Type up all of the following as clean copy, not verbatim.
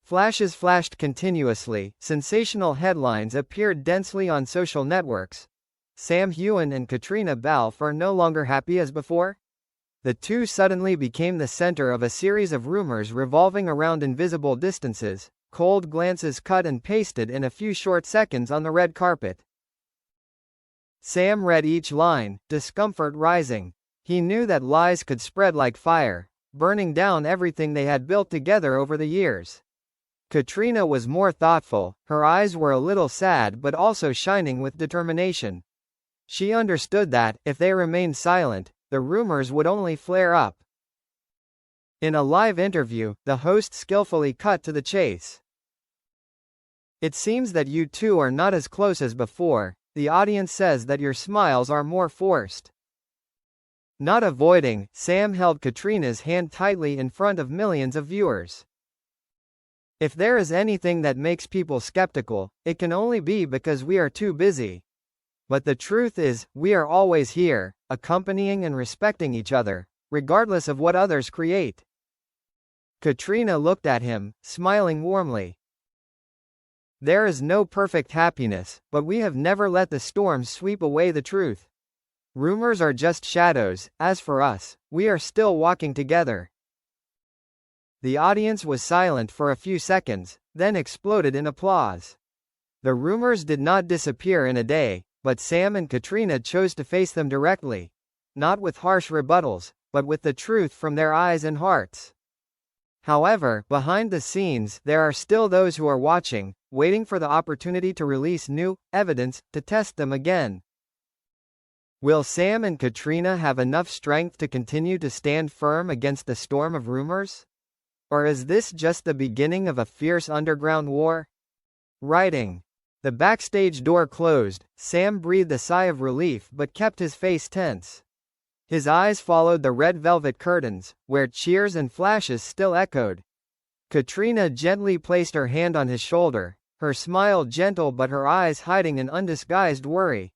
Flashes flashed continuously, sensational headlines appeared densely on social networks. Sam Heughan and Caitriona Balfe are no longer happy as before? The two suddenly became the center of a series of rumors revolving around invisible distances, cold glances cut and pasted in a few short seconds on the red carpet. Sam read each line, discomfort rising. He knew that lies could spread like fire, burning down everything they had built together over the years. Caitriona was more thoughtful, her eyes were a little sad but also shining with determination. She understood that, if they remained silent, the rumors would only flare up. In a live interview, the host skillfully cut to the chase. "It seems that you two are not as close as before. The audience says that your smiles are more forced." Not avoiding, Sam held Caitriona's hand tightly in front of millions of viewers. "If there is anything that makes people skeptical, it can only be because we are too busy. But the truth is, we are always here, accompanying and respecting each other, regardless of what others create." Caitriona looked at him, smiling warmly. "There is no perfect happiness, but we have never let the storms sweep away the truth. Rumors are just shadows. As for us, we are still walking together." The audience was silent for a few seconds, then exploded in applause. The rumors did not disappear in a day, but Sam and Caitriona chose to face them directly. Not with harsh rebuttals, but with the truth from their eyes and hearts. However, behind the scenes, there are still those who are watching, waiting for the opportunity to release new evidence to test them again. Will Sam and Caitriona have enough strength to continue to stand firm against the storm of rumors? Or is this just the beginning of a fierce underground war? Writing. The backstage door closed. Sam breathed a sigh of relief but kept his face tense. His eyes followed the red velvet curtains, where cheers and flashes still echoed. Caitriona gently placed her hand on his shoulder, her smile gentle but her eyes hiding an undisguised worry.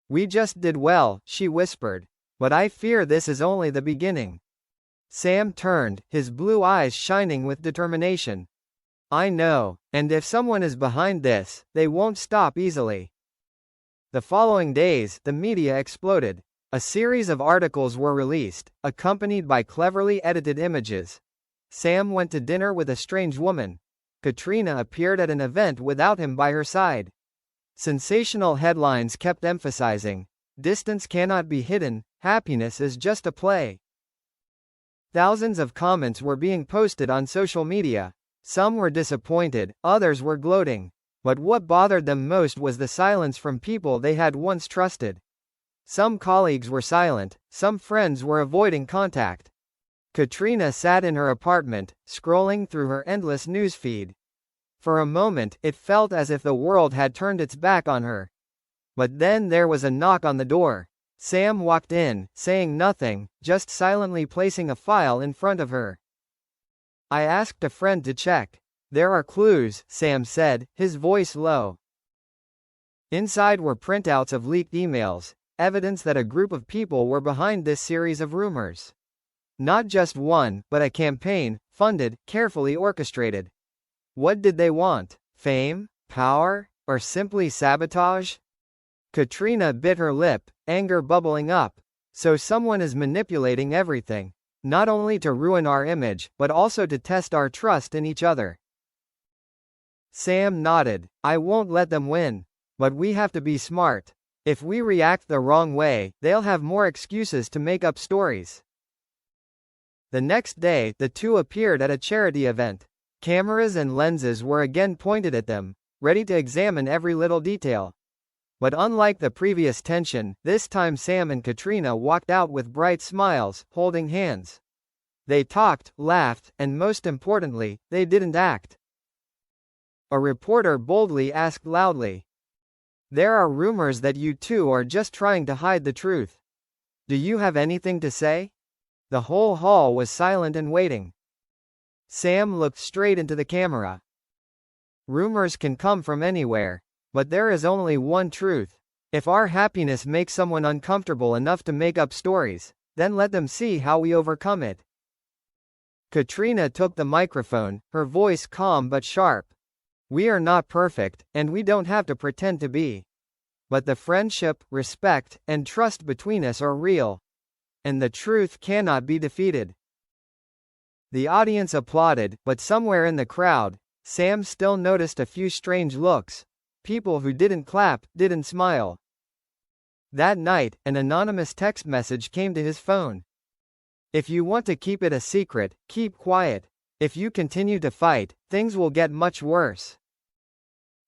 "We just did well," she whispered. "But I fear this is only the beginning." Sam turned, his blue eyes shining with determination. "I know, and if someone is behind this, they won't stop easily." The following days, the media exploded. A series of articles were released, accompanied by cleverly edited images. Sam went to dinner with a strange woman. Caitriona appeared at an event without him by her side. Sensational headlines kept emphasizing, "Distance cannot be hidden, happiness is just a play." Thousands of comments were being posted on social media. Some were disappointed, others were gloating. But what bothered them most was the silence from people they had once trusted. Some colleagues were silent, some friends were avoiding contact. Caitriona sat in her apartment, scrolling through her endless newsfeed. For a moment, it felt as if the world had turned its back on her. But then there was a knock on the door. Sam walked in, saying nothing, just silently placing a file in front of her. "I asked a friend to check. There are clues," Sam said, his voice low. Inside were printouts of leaked emails, evidence that a group of people were behind this series of rumors. Not just one, but a campaign, funded, carefully orchestrated. What did they want? Fame? Power? Or simply sabotage? Caitriona bit her lip, anger bubbling up. So someone is manipulating everything. Not only to ruin our image, but also to test our trust in each other. Sam nodded. "I won't let them win. But we have to be smart. If we react the wrong way, they'll have more excuses to make up stories." The next day, the two appeared at a charity event. Cameras and lenses were again pointed at them, ready to examine every little detail. But unlike the previous tension, this time Sam and Caitriona walked out with bright smiles, holding hands. They talked, laughed, and most importantly, they didn't act. A reporter boldly asked loudly, "There are rumors that you two are just trying to hide the truth. Do you have anything to say?" The whole hall was silent and waiting. Sam looked straight into the camera. "Rumors can come from anywhere. But there is only one truth. If our happiness makes someone uncomfortable enough to make up stories, then let them see how we overcome it." Caitriona took the microphone, her voice calm but sharp. We are not perfect, and we don't have to pretend to be. But the friendship, respect, and trust between us are real. And the truth cannot be defeated. The audience applauded, but somewhere in the crowd, Sam still noticed a few strange looks. People who didn't clap, didn't smile. That night, an anonymous text message came to his phone. If you want to keep it a secret, keep quiet. If you continue to fight, things will get much worse.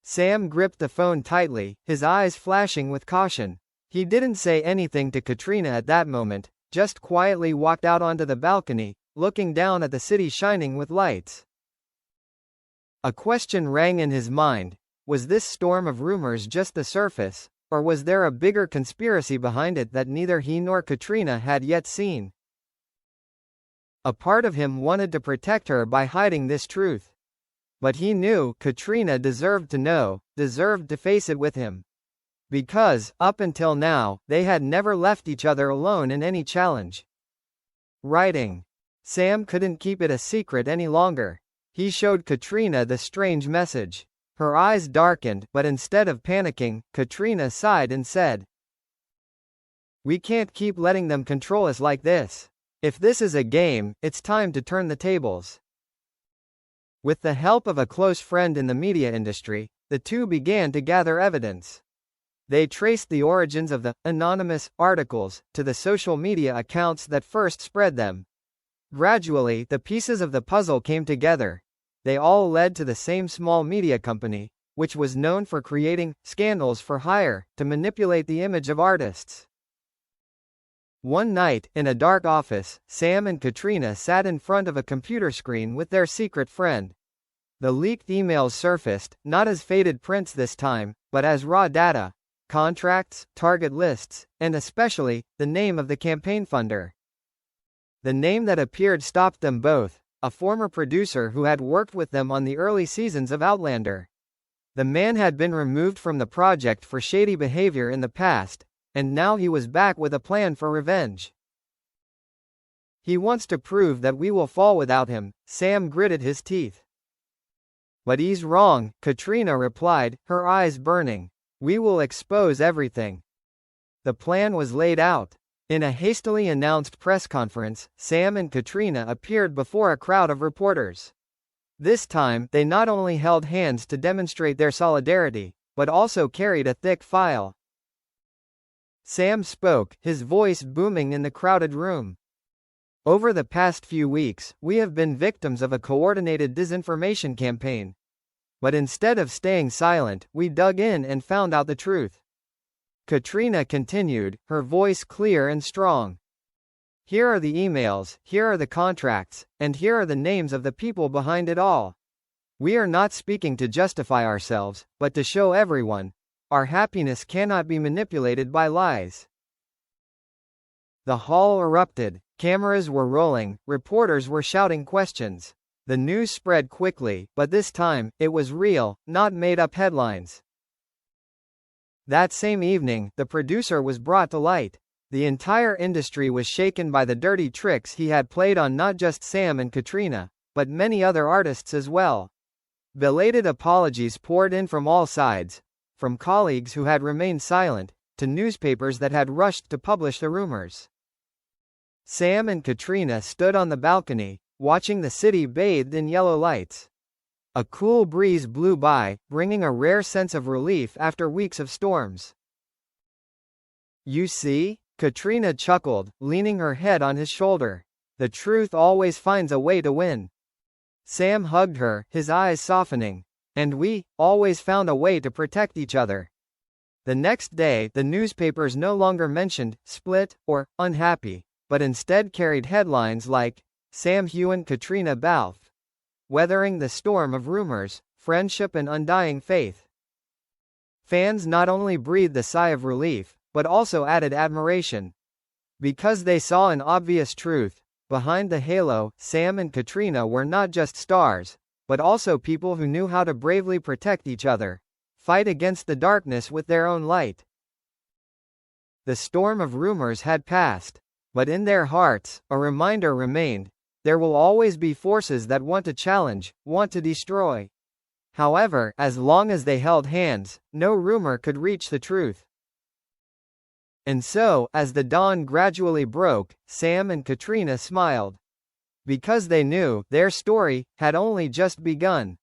Sam gripped the phone tightly, his eyes flashing with caution. He didn't say anything to Caitriona at that moment, just quietly walked out onto the balcony, looking down at the city shining with lights. A question rang in his mind. Was this storm of rumors just the surface, or was there a bigger conspiracy behind it that neither he nor Caitriona had yet seen? A part of him wanted to protect her by hiding this truth. But he knew Caitriona deserved to know, deserved to face it with him. Because, up until now, they had never left each other alone in any challenge. Writing. Sam couldn't keep it a secret any longer. He showed Caitriona the strange message. Her eyes darkened, but instead of panicking, Caitriona sighed and said, "We can't keep letting them control us like this. If this is a game, it's time to turn the tables." With the help of a close friend in the media industry, the two began to gather evidence. They traced the origins of the anonymous articles to the social media accounts that first spread them. Gradually, the pieces of the puzzle came together. They all led to the same small media company, which was known for creating scandals for hire to manipulate the image of artists. One night, in a dark office, Sam and Caitriona sat in front of a computer screen with their secret friend. The leaked emails surfaced, not as faded prints this time, but as raw data, contracts, target lists, and especially, the name of the campaign funder. The name that appeared stopped them both, a former producer who had worked with them on the early seasons of Outlander. The man had been removed from the project for shady behavior in the past, and now he was back with a plan for revenge. He wants to prove that we will fall without him, Sam gritted his teeth. But he's wrong, Caitriona replied, her eyes burning. We will expose everything. The plan was laid out. In a hastily announced press conference, Sam and Caitriona appeared before a crowd of reporters. This time, they not only held hands to demonstrate their solidarity, but also carried a thick file. Sam spoke, his voice booming in the crowded room. Over the past few weeks, we have been victims of a coordinated disinformation campaign. But instead of staying silent, we dug in and found out the truth. Caitriona continued, her voice clear and strong. Here are the emails, here are the contracts, and here are the names of the people behind it all. We are not speaking to justify ourselves, but to show everyone, our happiness cannot be manipulated by lies. The hall erupted. Cameras were rolling, reporters were shouting questions. The news spread quickly, but this time, it was real, not made-up headlines. That same evening, the producer was brought to light. The entire industry was shaken by the dirty tricks he had played on not just Sam and Caitriona, but many other artists as well. Belated apologies poured in from all sides, from colleagues who had remained silent, to newspapers that had rushed to publish the rumors. Sam and Caitriona stood on the balcony, watching the city bathed in yellow lights. A cool breeze blew by, bringing a rare sense of relief after weeks of storms. You see? Caitriona chuckled, leaning her head on his shoulder. The truth always finds a way to win. Sam hugged her, his eyes softening. And we always found a way to protect each other. The next day, the newspapers no longer mentioned split or unhappy, but instead carried headlines like Sam Heughan Caitriona Balfe, weathering the storm of rumors, friendship and undying faith. Fans not only breathed a sigh of relief, but also added admiration. Because they saw an obvious truth, behind the halo, Sam and Caitriona were not just stars, but also people who knew how to bravely protect each other, fight against the darkness with their own light. The storm of rumors had passed, but in their hearts, a reminder remained. There will always be forces that want to challenge, want to destroy. However, as long as they held hands, no rumor could reach the truth. And so, as the dawn gradually broke, Sam and Caitriona smiled. Because they knew, their story had only just begun.